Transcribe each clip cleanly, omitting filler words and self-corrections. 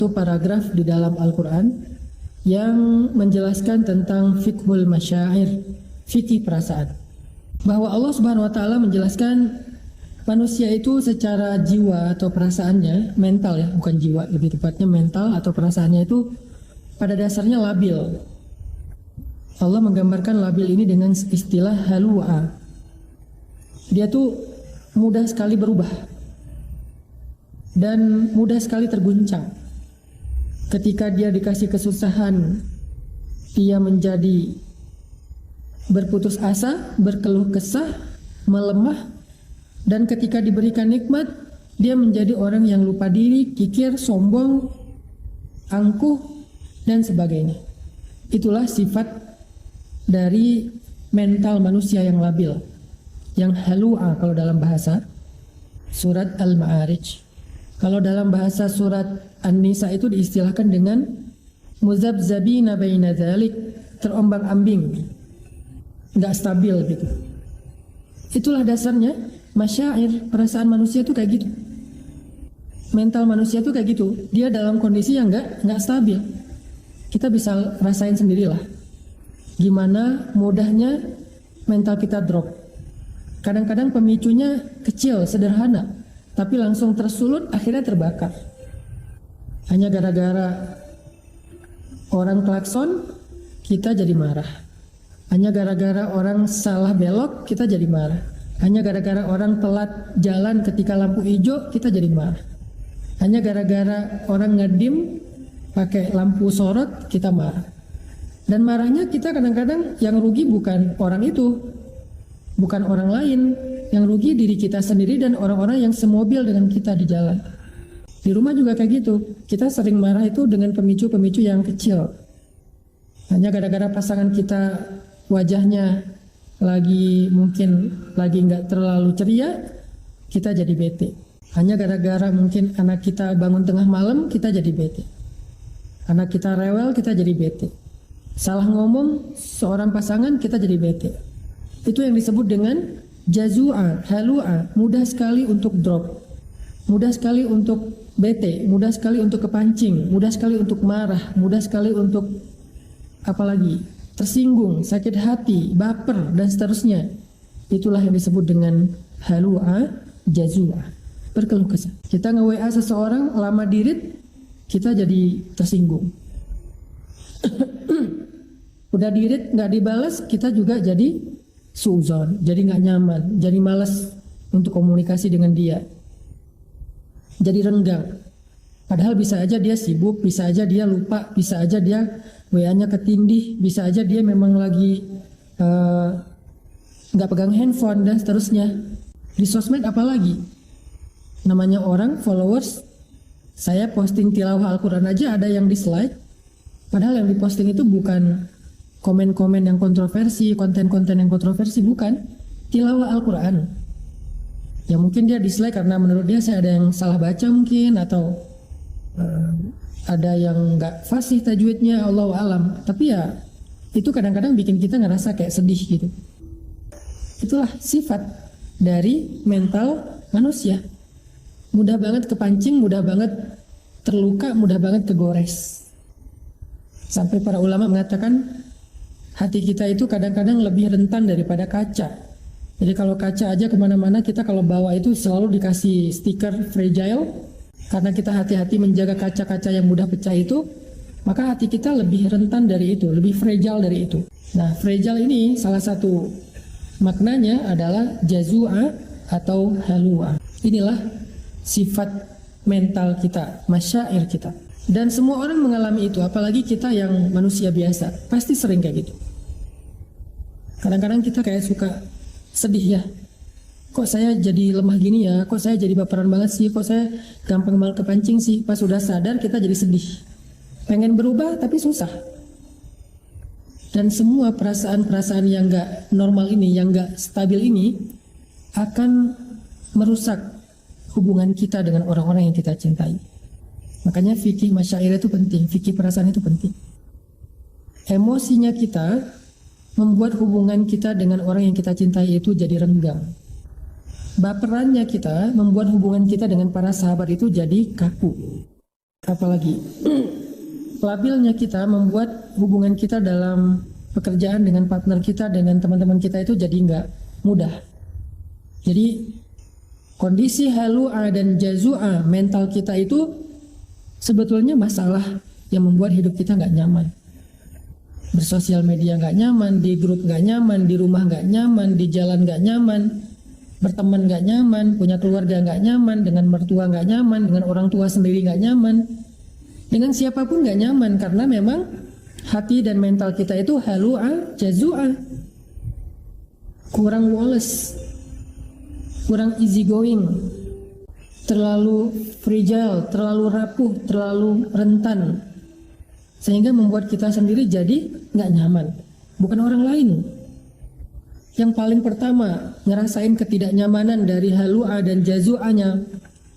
Itu paragraf di dalam Al-Quran yang menjelaskan tentang fiqhul masyair, fikih perasaan. Bahwa Allah Subhanahu wa taala menjelaskan manusia itu secara jiwa atau perasaannya, mental ya, bukan jiwa, lebih tepatnya mental atau perasaannya itu pada dasarnya labil. Allah menggambarkan labil ini dengan istilah halu'a. Dia tuh mudah sekali berubah dan mudah sekali terguncang. Ketika dia dikasih kesusahan, dia menjadi berputus asa, berkeluh kesah, melemah. Dan ketika diberikan nikmat, dia menjadi orang yang lupa diri, kikir, sombong, angkuh, dan sebagainya. Itulah sifat dari mental manusia yang labil, yang halu'a kalau dalam bahasa surat Al-Ma'arij. Kalau dalam bahasa surat An-Nisa itu diistilahkan dengan muzabzabina baina dzalik, terombang-ambing, nggak stabil gitu. Itulah dasarnya masyair, perasaan manusia itu kayak gitu. Mental manusia itu kayak gitu. Dia dalam kondisi yang nggak stabil. Kita bisa rasain sendirilah gimana mudahnya mental kita drop. Kadang-kadang pemicunya kecil, sederhana, tapi langsung tersulut, akhirnya terbakar. Hanya gara-gara orang klakson, kita jadi marah. Hanya gara-gara orang salah belok, kita jadi marah. Hanya gara-gara orang telat jalan ketika lampu hijau, kita jadi marah. Hanya gara-gara orang ngedim pakai lampu sorot, kita marah. Dan marahnya kita kadang-kadang yang rugi bukan orang itu, bukan orang lain. Yang rugi diri kita sendiri dan orang-orang yang semobil dengan kita di jalan. Di rumah juga kayak gitu. Kita sering marah itu dengan pemicu-pemicu yang kecil. Hanya gara-gara pasangan kita wajahnya mungkin lagi nggak terlalu ceria, kita jadi bete. Hanya gara-gara mungkin anak kita bangun tengah malam, kita jadi bete. Anak kita rewel, kita jadi bete. Salah ngomong seorang pasangan, kita jadi bete. Itu yang disebut dengan jazu'a, halu'a, mudah sekali untuk drop, mudah sekali untuk bete, mudah sekali untuk kepancing, mudah sekali untuk marah, mudah sekali untuk apalagi tersinggung, sakit hati, baper, dan seterusnya. Itulah yang disebut dengan halu'a, jazu'a, berkeluh kesah. Kita nge-WA seseorang, lama dirit, kita jadi tersinggung. Udah dirit nggak dibalas, kita juga jadi suuzon, jadi nggak nyaman, jadi malas untuk komunikasi dengan dia, jadi renggang. Padahal bisa aja dia sibuk, bisa aja dia lupa, bisa aja dia WA-nya ketindih, bisa aja dia memang lagi nggak pegang handphone dan seterusnya. Di sosmed apalagi, namanya orang followers, saya posting tilawah Al-Quran aja ada yang dislike, padahal yang diposting itu bukan komen-komen yang kontroversi, konten-konten yang kontroversi, bukan, tilawah Al-Quran. Ya mungkin dia dislike karena menurut dia saya ada yang salah baca mungkin, atau ada yang nggak fasih tajwidnya, Allahu alam. Tapi ya itu kadang-kadang bikin kita ngerasa kayak sedih gitu. Itulah sifat dari mental manusia. Mudah banget kepancing, mudah banget terluka, mudah banget kegores. Sampai para ulama mengatakan hati kita itu kadang-kadang lebih rentan daripada kaca. Jadi kalau kaca aja kemana-mana, kita kalau bawa itu selalu dikasih stiker fragile. Karena kita hati-hati menjaga kaca-kaca yang mudah pecah itu, maka hati kita lebih rentan dari itu, lebih fragile dari itu. Nah, fragile ini salah satu maknanya adalah jazu'a atau halu'a. Inilah sifat mental kita, masyair kita. Dan semua orang mengalami itu, apalagi kita yang manusia biasa, pasti sering kayak gitu. Kadang-kadang kita kayak suka sedih ya, kok saya jadi lemah gini ya, kok saya jadi baperan banget sih, kok saya gampang banget kepancing sih. Pas sudah sadar kita jadi sedih, pengen berubah tapi susah. Dan semua perasaan-perasaan yang gak normal ini, yang gak stabil ini akan merusak hubungan kita dengan orang-orang yang kita cintai. Makanya fikih masyair itu penting, fikih perasaan itu penting. Emosinya kita membuat hubungan kita dengan orang yang kita cintai itu jadi renggang. Baperannya kita membuat hubungan kita dengan para sahabat itu jadi kaku. Apalagi labilnya kita membuat hubungan kita dalam pekerjaan dengan partner kita, dengan teman-teman kita itu jadi nggak mudah. Jadi kondisi halu'a dan jazu'a mental kita itu sebetulnya masalah yang membuat hidup kita nggak nyaman. Bersosial media nggak nyaman, di grup nggak nyaman, di rumah nggak nyaman, di jalan nggak nyaman, berteman nggak nyaman, punya keluarga nggak nyaman, dengan mertua nggak nyaman, dengan orang tua sendiri nggak nyaman, dengan siapapun nggak nyaman, karena memang hati dan mental kita itu halu'a, jazu'a, kurang woles, kurang easy going, terlalu fragile, terlalu rapuh, terlalu rentan, sehingga membuat kita sendiri jadi nggak nyaman, bukan orang lain. Yang paling pertama ngerasain ketidaknyamanan dari halu'a dan jazu'anya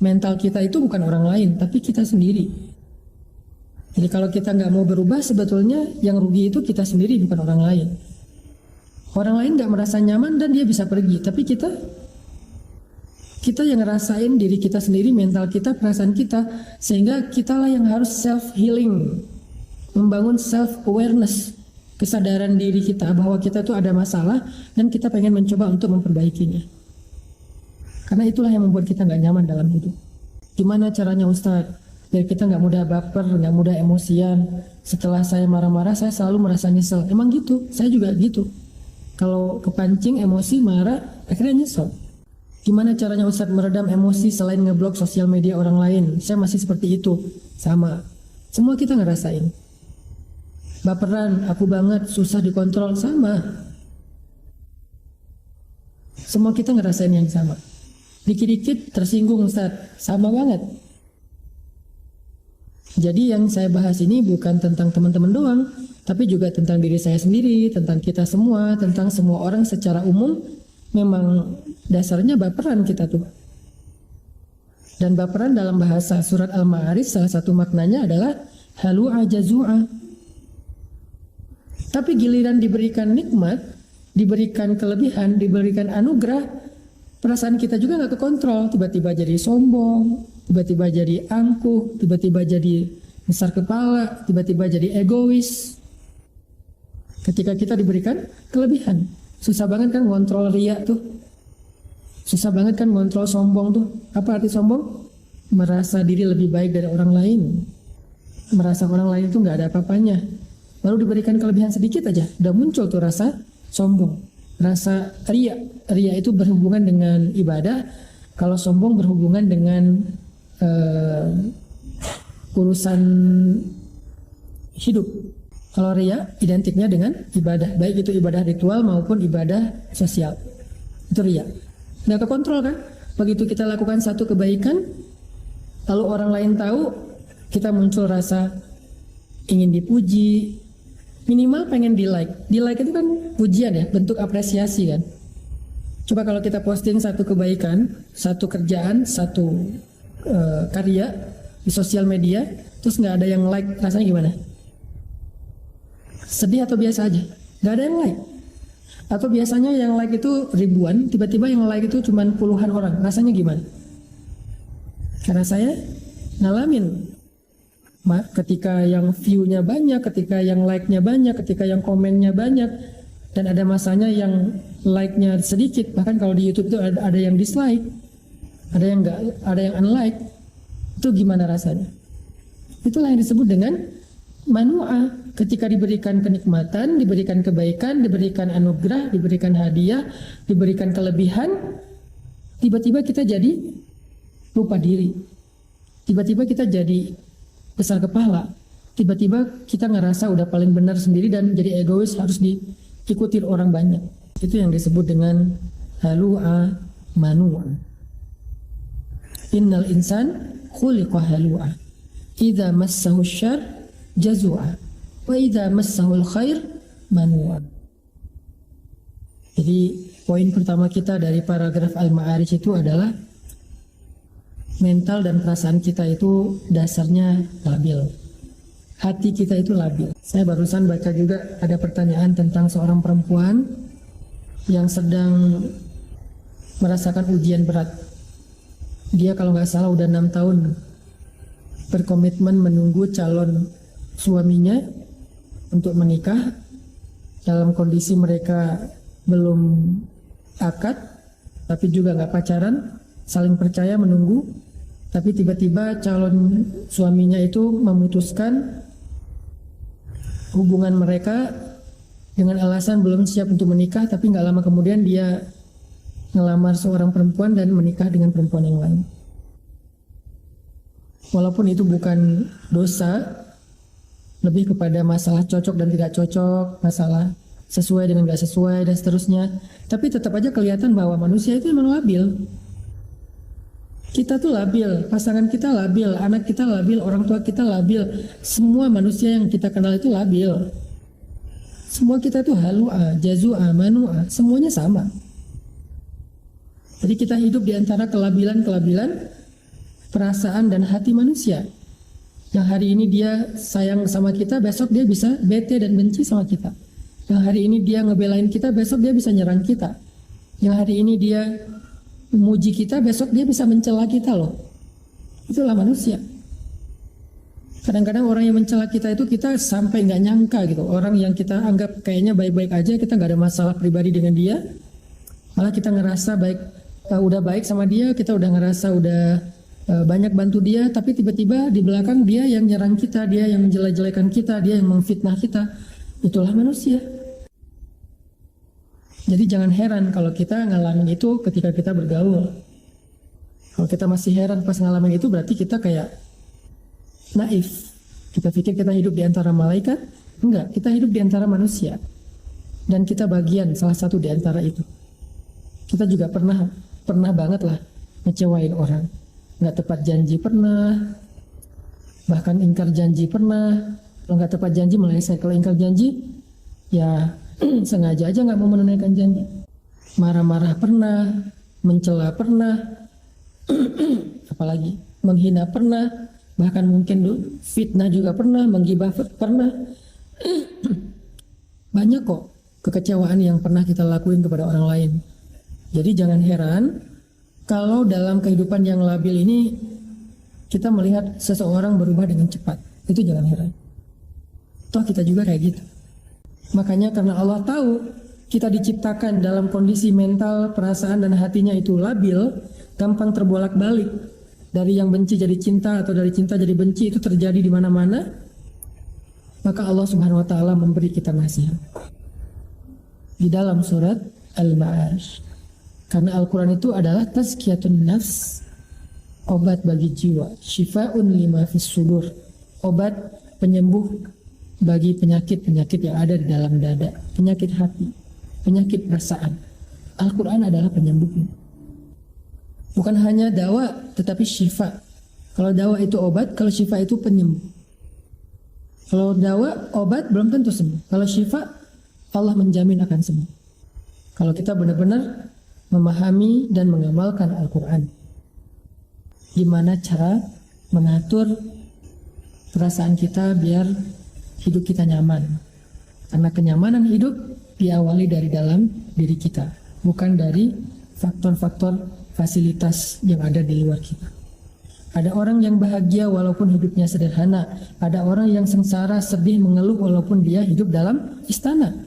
mental kita itu bukan orang lain, tapi kita sendiri. Jadi kalau kita nggak mau berubah, sebetulnya yang rugi itu kita sendiri, bukan orang lain. Orang lain nggak merasa nyaman dan dia bisa pergi, tapi kita yang ngerasain diri kita sendiri, mental kita, perasaan kita, sehingga kitalah yang harus self healing, membangun self awareness, kesadaran diri kita bahwa kita tuh ada masalah dan kita pengen mencoba untuk memperbaikinya. Karena itulah yang membuat kita nggak nyaman dalam hidup. Gimana caranya Ustadz? Biar kita nggak mudah baper, nggak mudah emosian. Setelah saya marah-marah, saya selalu merasa nyesel. Emang gitu, saya juga gitu. Kalau kepancing emosi, marah, akhirnya nyesel. Gimana caranya Ustadz meredam emosi selain ngeblok sosial media orang lain? Saya masih seperti itu. Sama. Semua kita ngerasain. Baperan, aku banget, susah dikontrol, sama. Semua kita ngerasain yang sama. Dikit-dikit tersinggung Ustadz, sama banget. Jadi yang saya bahas ini bukan tentang teman-teman doang, tapi juga tentang diri saya sendiri, tentang kita semua, tentang semua orang secara umum. Memang dasarnya baperan kita tuh. Dan baperan dalam bahasa surat Al-Ma'arij salah satu maknanya adalah halu'a jazu'a. Tapi giliran diberikan nikmat, diberikan kelebihan, diberikan anugerah, perasaan kita juga nggak kekontrol. Tiba-tiba jadi sombong, tiba-tiba jadi angkuh, tiba-tiba jadi besar kepala, tiba-tiba jadi egois. Ketika kita diberikan kelebihan, susah banget kan ngontrol riya tuh. Susah banget kan ngontrol sombong tuh. Apa arti sombong? Merasa diri lebih baik dari orang lain. Merasa orang lain itu nggak ada apa-apanya. Baru diberikan kelebihan sedikit aja, udah muncul tuh rasa sombong. Rasa riya. Riya itu berhubungan dengan ibadah. Kalau sombong berhubungan dengan urusan hidup. Kalau riya identiknya dengan ibadah, baik itu ibadah ritual maupun ibadah sosial. Itu riya. Nggak kekontrol kan? Begitu kita lakukan satu kebaikan, lalu orang lain tahu, kita muncul rasa ingin dipuji, minimal pengen di like. Di like itu kan pujian ya, bentuk apresiasi kan. Coba kalau kita posting satu kebaikan, satu kerjaan, satu karya di sosial media, terus nggak ada yang like, rasanya gimana? Sedih atau biasa aja? Nggak ada yang like. Atau biasanya yang like itu ribuan, tiba-tiba yang like itu cuma puluhan orang, rasanya gimana? Karena saya ngalamin, ketika yang view-nya banyak, ketika yang like-nya banyak, ketika yang komennya banyak, dan ada masanya yang like-nya sedikit, bahkan kalau di YouTube itu ada yang dislike, ada yang enggak, ada yang unlike. Itu gimana rasanya? Itulah yang disebut dengan manu'ah. Ketika diberikan kenikmatan, diberikan kebaikan, diberikan anugerah, diberikan hadiah, diberikan kelebihan, tiba-tiba kita jadi lupa diri. Tiba-tiba kita jadi besar kepala. Tiba-tiba kita ngerasa udah paling benar sendiri dan jadi egois, harus diikuti orang banyak. Itu yang disebut dengan halu'a manu'ah. Innal insan khuliqa halu'a. Idza massahu syarr jazu'a wa idza massahu khair manu'a. Jadi poin pertama kita dari paragraf Al-Ma'arij itu adalah mental dan perasaan kita itu dasarnya labil. Hati kita itu labil. Saya barusan baca juga ada pertanyaan tentang seorang perempuan yang sedang merasakan ujian berat. Dia kalau nggak salah udah 6 tahun berkomitmen menunggu calon suaminya untuk menikah dalam kondisi mereka belum akad, tapi juga nggak pacaran, saling percaya menunggu, tapi tiba-tiba calon suaminya itu memutuskan hubungan mereka dengan alasan belum siap untuk menikah, tapi nggak lama kemudian dia ngelamar seorang perempuan dan menikah dengan perempuan yang lain. Walaupun itu bukan dosa, lebih kepada masalah cocok dan tidak cocok, masalah sesuai dengan nggak sesuai dan seterusnya. Tapi tetap aja kelihatan bahwa manusia itu memang labil. Kita tuh labil, pasangan kita labil, anak kita labil, orang tua kita labil. Semua manusia yang kita kenal itu labil. Semua kita tuh halu'a, jazu'a, manu'a, semuanya sama. Jadi kita hidup di antara kelabilan-kelabilan perasaan dan hati manusia. Yang hari ini dia sayang sama kita, besok dia bisa bete dan benci sama kita. Yang hari ini dia ngebelain kita, besok dia bisa nyerang kita. Yang hari ini dia memuji kita, besok dia bisa mencela kita loh. Itulah manusia. Kadang-kadang orang yang mencela kita itu kita sampai nggak nyangka gitu. Orang yang kita anggap kayaknya baik-baik aja, kita nggak ada masalah pribadi dengan dia, malah kita ngerasa baik, udah baik sama dia, kita udah ngerasa udah banyak bantu dia, tapi tiba-tiba di belakang dia yang nyerang kita, dia yang menjelek-jelekan kita, dia yang memfitnah kita. Itulah manusia. Jadi jangan heran kalau kita ngalamin itu ketika kita bergaul. Kalau kita masih heran pas ngalamin itu, berarti kita kayak naif. Kita pikir kita hidup di antara malaikat. Enggak, kita hidup di antara manusia. Dan kita bagian salah satu di antara itu. Kita juga pernah banget lah ngecewain orang. Nggak tepat janji pernah, bahkan ingkar janji pernah. Kalau nggak tepat janji meleset, kalau ingkar janji ya sengaja aja nggak mau menunaikan janji. Marah-marah pernah, mencela pernah, apalagi menghina pernah, bahkan mungkin fitnah juga pernah, menggibah pernah. Banyak kok kekecewaan yang pernah kita lakuin kepada orang lain. Jadi jangan heran kalau dalam kehidupan yang labil ini kita melihat seseorang berubah dengan cepat. Itu jangan heran. Toh kita juga kayak gitu. Makanya karena Allah tahu kita diciptakan dalam kondisi mental, perasaan dan hatinya itu labil, gampang terbolak-balik. Dari yang benci jadi cinta atau dari cinta jadi benci, itu terjadi di mana-mana. Maka Allah Subhanahu wa taala memberi kita nasihat. Di dalam surat Al-Ma'arij. Karena Al-Quran itu adalah tazkiyatun nafs, obat bagi jiwa, syifa'un lima fis sudur, obat penyembuh bagi penyakit-penyakit yang ada di dalam dada, penyakit hati, penyakit perasaan. Al-Quran adalah penyembuhnya. Bukan hanya dawa, tetapi syifa. Kalau dawa itu obat, kalau syifa itu penyembuh. Kalau dawa, obat belum tentu sembuh. Kalau syifa, Allah menjamin akan sembuh. Kalau kita benar-benar memahami dan mengamalkan Al-Quran. Gimana cara mengatur perasaan kita biar hidup kita nyaman. Karena kenyamanan hidup diawali dari dalam diri kita, bukan dari faktor-faktor fasilitas yang ada di luar kita. Ada orang yang bahagia walaupun hidupnya sederhana. Ada orang yang sengsara, sedih, mengeluh walaupun dia hidup dalam istana.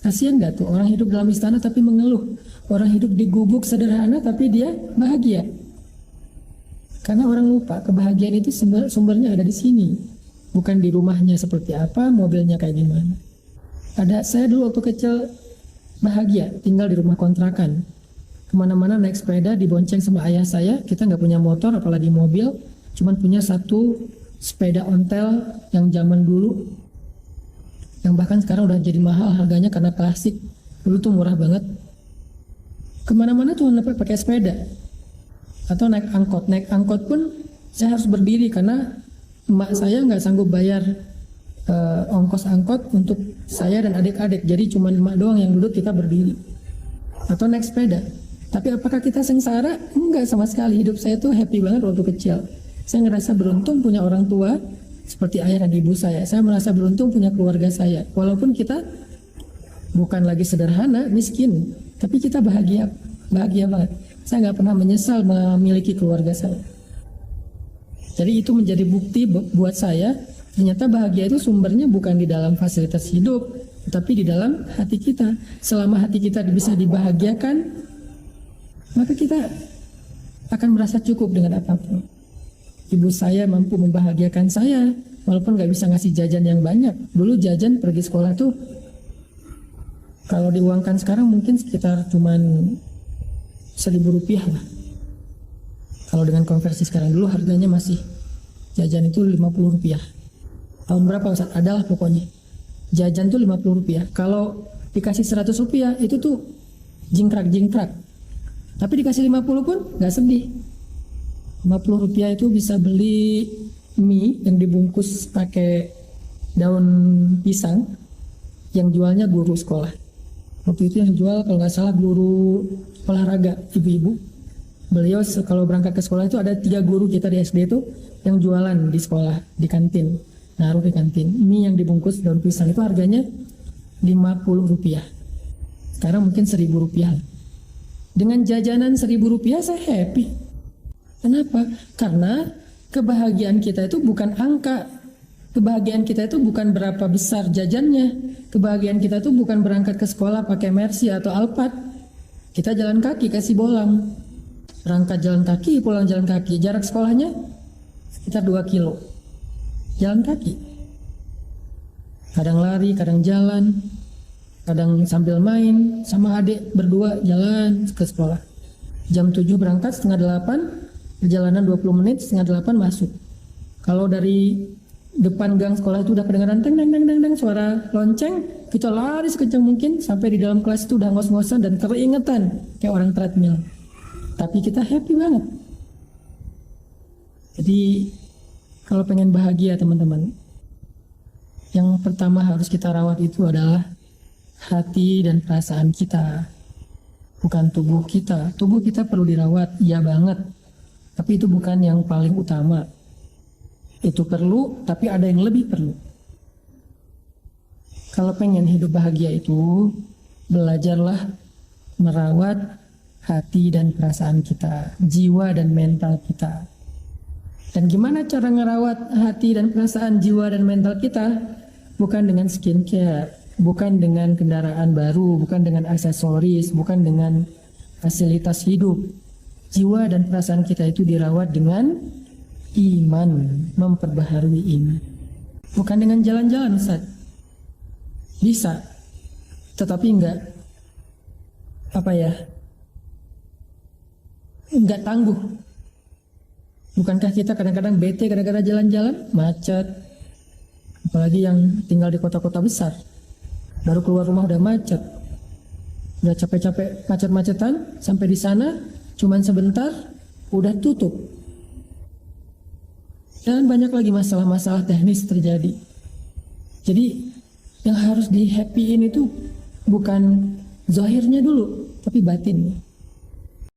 Kasian gak tuh orang hidup dalam istana tapi mengeluh. Orang hidup di gubuk sederhana tapi dia bahagia. Karena orang lupa kebahagiaan itu sumbernya ada di sini, bukan di rumahnya seperti apa, mobilnya kayak gimana. Saya dulu waktu kecil bahagia tinggal di rumah kontrakan. Kemana-mana naik sepeda, dibonceng sama ayah saya. Kita nggak punya motor apalagi mobil, cuman punya satu sepeda ontel yang zaman dulu, yang bahkan sekarang udah jadi mahal harganya karena plastik. Dulu tuh murah banget. Kemana-mana tuh pakai sepeda atau naik angkot. Naik angkot pun saya harus berdiri karena emak saya nggak sanggup bayar ongkos angkot untuk saya dan adik-adik. Jadi cuma emak doang yang duduk, kita berdiri. Atau naik sepeda. Tapi apakah kita sengsara? Enggak sama sekali. Hidup saya tuh happy banget waktu kecil. Saya ngerasa beruntung punya orang tua seperti ayah dan ibu saya. Saya merasa beruntung punya keluarga saya. Walaupun kita bukan lagi sederhana, miskin, tapi kita bahagia banget. Saya nggak pernah menyesal memiliki keluarga saya. Jadi itu menjadi bukti buat saya, ternyata bahagia itu sumbernya bukan di dalam fasilitas hidup, tetapi di dalam hati kita. Selama hati kita bisa dibahagiakan, maka kita akan merasa cukup dengan apapun. Ibu saya mampu membahagiakan saya, walaupun gak bisa ngasih jajan yang banyak. Dulu jajan pergi sekolah tuh, kalau diuangkan sekarang mungkin sekitar cuman 1.000 rupiah lah. Kalau dengan konversi sekarang, dulu harganya masih jajan itu 50 rupiah. Tahun berapa Ustaz? Adalah pokoknya. Jajan tuh 50 rupiah. Kalau dikasih 100 rupiah itu tuh jingkrak-jingkrak. Tapi dikasih 50 pun gak sedih. 50 rupiah itu bisa beli mie yang dibungkus pakai daun pisang yang jualnya guru sekolah. Waktu itu yang jual kalau nggak salah guru olahraga, ibu-ibu. Beliau kalau berangkat ke sekolah itu ada 3 guru kita di SD itu yang jualan di sekolah, di kantin, naruh di kantin. Mie yang dibungkus daun pisang itu harganya 50 rupiah. Sekarang mungkin 1.000 rupiah. Dengan jajanan 1.000 rupiah saya happy. Kenapa? Karena kebahagiaan kita itu bukan angka. Kebahagiaan kita itu bukan berapa besar jajannya. Kebahagiaan kita itu bukan berangkat ke sekolah pakai Mercy atau Alphard. Kita jalan kaki kasih bolang. Berangkat jalan kaki, pulang jalan kaki. Jarak sekolahnya sekitar 2 kilo. Jalan kaki. Kadang lari, kadang jalan. Kadang sambil main sama adik berdua jalan ke sekolah. Jam 7 berangkat, setengah 8. Perjalanan 20 menit, setengah 8 masuk. Kalau dari depan gang sekolah itu udah kedengaran teng teng teng teng suara lonceng, kita lari sekencang mungkin sampai di dalam kelas itu udah ngos-ngosan dan keringetan kayak orang treadmill. Tapi kita happy banget. Jadi kalau pengen bahagia teman-teman, yang pertama harus kita rawat itu adalah hati dan perasaan kita, bukan tubuh kita. Tubuh kita perlu dirawat, iya banget. Tapi itu bukan yang paling utama. Itu perlu, tapi ada yang lebih perlu. Kalau pengen hidup bahagia itu, belajarlah merawat hati dan perasaan kita, jiwa dan mental kita. Dan gimana cara ngerawat hati dan perasaan, jiwa dan mental kita? Bukan dengan skincare, bukan dengan kendaraan baru, bukan dengan aksesoris, bukan dengan fasilitas hidup. Jiwa dan perasaan kita itu dirawat dengan iman, memperbaharui iman. Bukan dengan jalan-jalan, Ustaz. Bisa, tetapi enggak tangguh. Bukankah kita kadang-kadang bete, kadang-kadang jalan-jalan macet, apalagi yang tinggal di kota-kota besar, baru keluar rumah udah macet, udah capek-capek macet-macetan, sampai di sana cuman sebentar udah tutup. Dan banyak lagi masalah-masalah teknis terjadi. Jadi yang harus di happyin itu bukan zahirnya dulu, tapi batinnya.